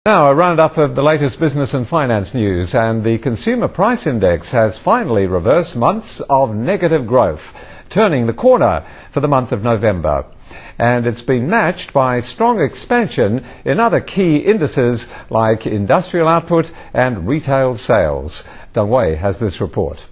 Now, a roundup of the latest business and finance news, and the Consumer Price Index has finally reversed months of negative growth, turning the corner for the month of November. And it's been matched by strong expansion in other key indices like industrial output and retail sales. Deng Wei has this report.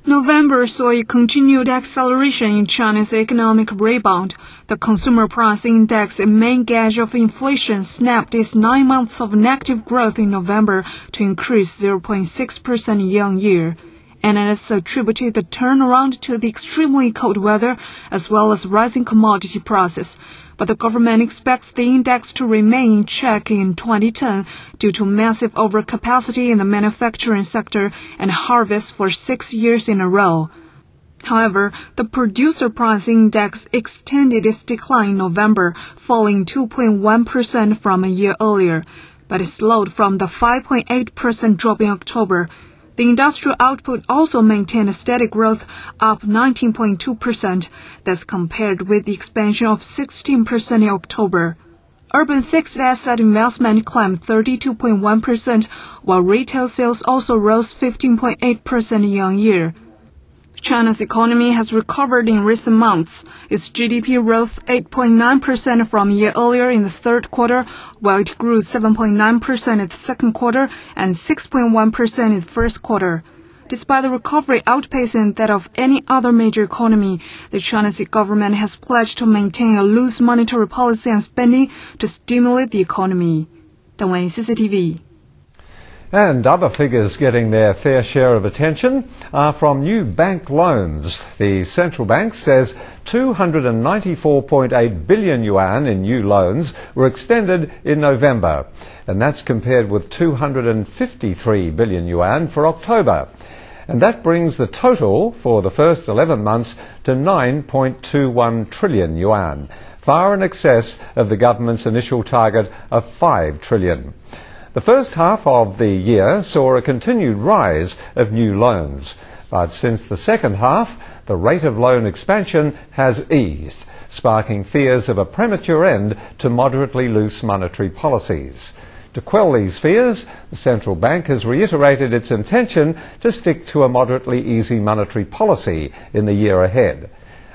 November saw a continued acceleration in China's economic rebound. The Consumer Price Index, a main gauge of inflation, snapped its 9 months of negative growth in November to increase 0.6% year-on-year. Analysts attributed the turnaround to the extremely cold weather as well as rising commodity prices. But the government expects the index to remain in check in 2010 due to massive overcapacity in the manufacturing sector and harvest for 6 years in a row. However, the Producer Price Index extended its decline in November, falling 2.1% from a year earlier, but it slowed from the 5.8% drop in October. The industrial output also maintained a steady growth, up 19.2%. That's compared with the expansion of 16% in October. Urban fixed asset investment climbed 32.1%, while retail sales also rose 15.8% year-on-year. China's economy has recovered in recent months. Its GDP rose 8.9% from a year earlier in the third quarter, while it grew 7.9% in the second quarter and 6.1% in the first quarter. Despite the recovery outpacing that of any other major economy, the Chinese government has pledged to maintain a loose monetary policy and spending to stimulate the economy. Deng Wei, CCTV. And other figures getting their fair share of attention are from new bank loans. The central bank says 294.8 billion yuan in new loans were extended in November, and that's compared with 253 billion yuan for October. And that brings the total for the first 11 months to 9.21 trillion yuan, far in excess of the government's initial target of 5 trillion. The first half of the year saw a continued rise of new loans, but since the second half, the rate of loan expansion has eased, sparking fears of a premature end to moderately loose monetary policies. To quell these fears, the central bank has reiterated its intention to stick to a moderately easy monetary policy in the year ahead.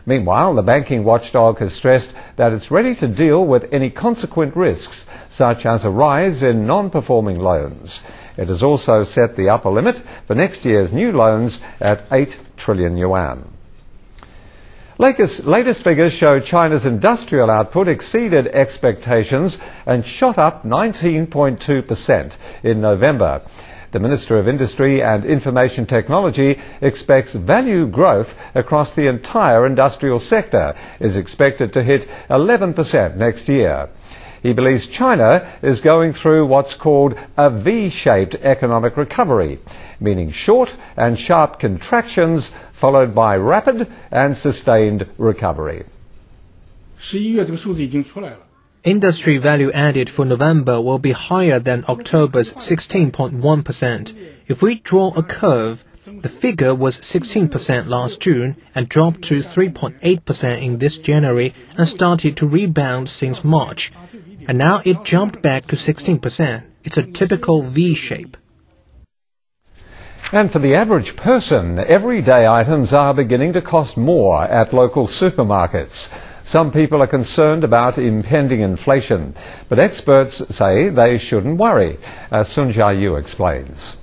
Meanwhile, the banking watchdog has stressed that it's ready to deal with any consequent risks, such as a rise in non-performing loans. It has also set the upper limit for next year's new loans at 8 trillion yuan. Latest figures show China's industrial output exceeded expectations and shot up 19.2% in November. The Minister of Industry and Information Technology expects value growth across the entire industrial sector is expected to hit 11% next year. He believes China is going through what's called a V-shaped economic recovery, meaning short and sharp contractions followed by rapid and sustained recovery. Industry value added for November will be higher than October's 16.1%. If we draw a curve, the figure was 16% last June and dropped to 3.8% in this January and started to rebound since March. And now it jumped back to 16%. It's a typical V-shape. And for the average person, everyday items are beginning to cost more at local supermarkets. Some people are concerned about impending inflation, but experts say they shouldn't worry, as Sun Jiayu explains.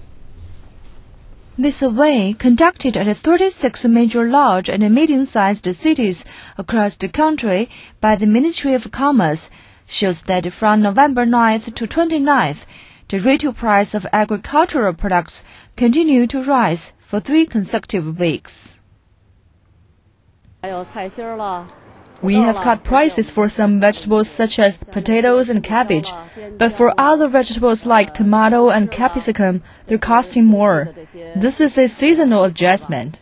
The survey, conducted at 36 major large and medium-sized cities across the country by the Ministry of Commerce, shows that from November 9th to 29th, the retail price of agricultural products continued to rise for 3 consecutive weeks. We have cut prices for some vegetables such as potatoes and cabbage, but for other vegetables like tomato and capsicum, they're costing more. This is a seasonal adjustment.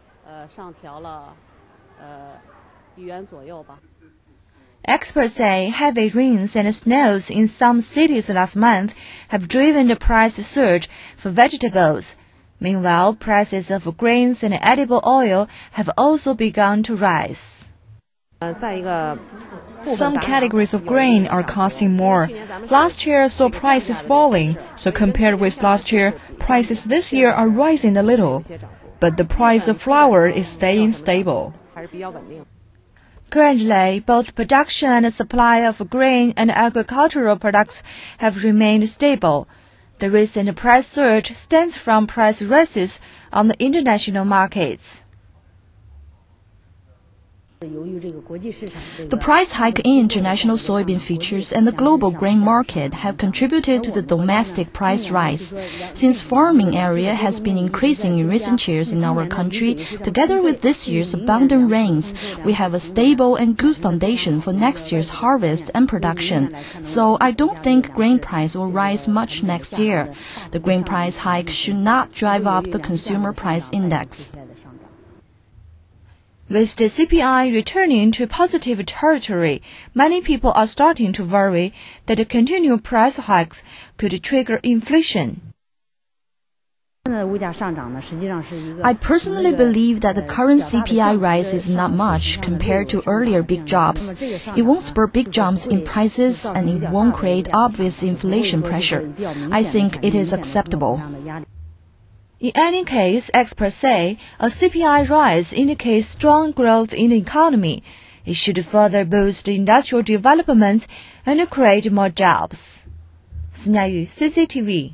Experts say heavy rains and snows in some cities last month have driven the price surge for vegetables. Meanwhile, prices of grains and edible oil have also begun to rise. Some categories of grain are costing more. Last year saw prices falling, so compared with last year, prices this year are rising a little. But the price of flour is staying stable. Currently, both production and supply of grain and agricultural products have remained stable. The recent price surge stems from price rises on the international markets. The price hike in international soybean futures and the global grain market have contributed to the domestic price rise. Since farming area has been increasing in recent years in our country, together with this year's abundant rains, we have a stable and good foundation for next year's harvest and production. So I don't think grain price will rise much next year. The grain price hike should not drive up the consumer price index. With the CPI returning to positive territory, many people are starting to worry that the continued price hikes could trigger inflation. I personally believe that the current CPI rise is not much compared to earlier big jumps. It won't spur big jumps in prices and it won't create obvious inflation pressure. I think it is acceptable. In any case, experts say a CPI rise indicates strong growth in the economy. It should further boost industrial development and create more jobs. Sun Yayü, CCTV.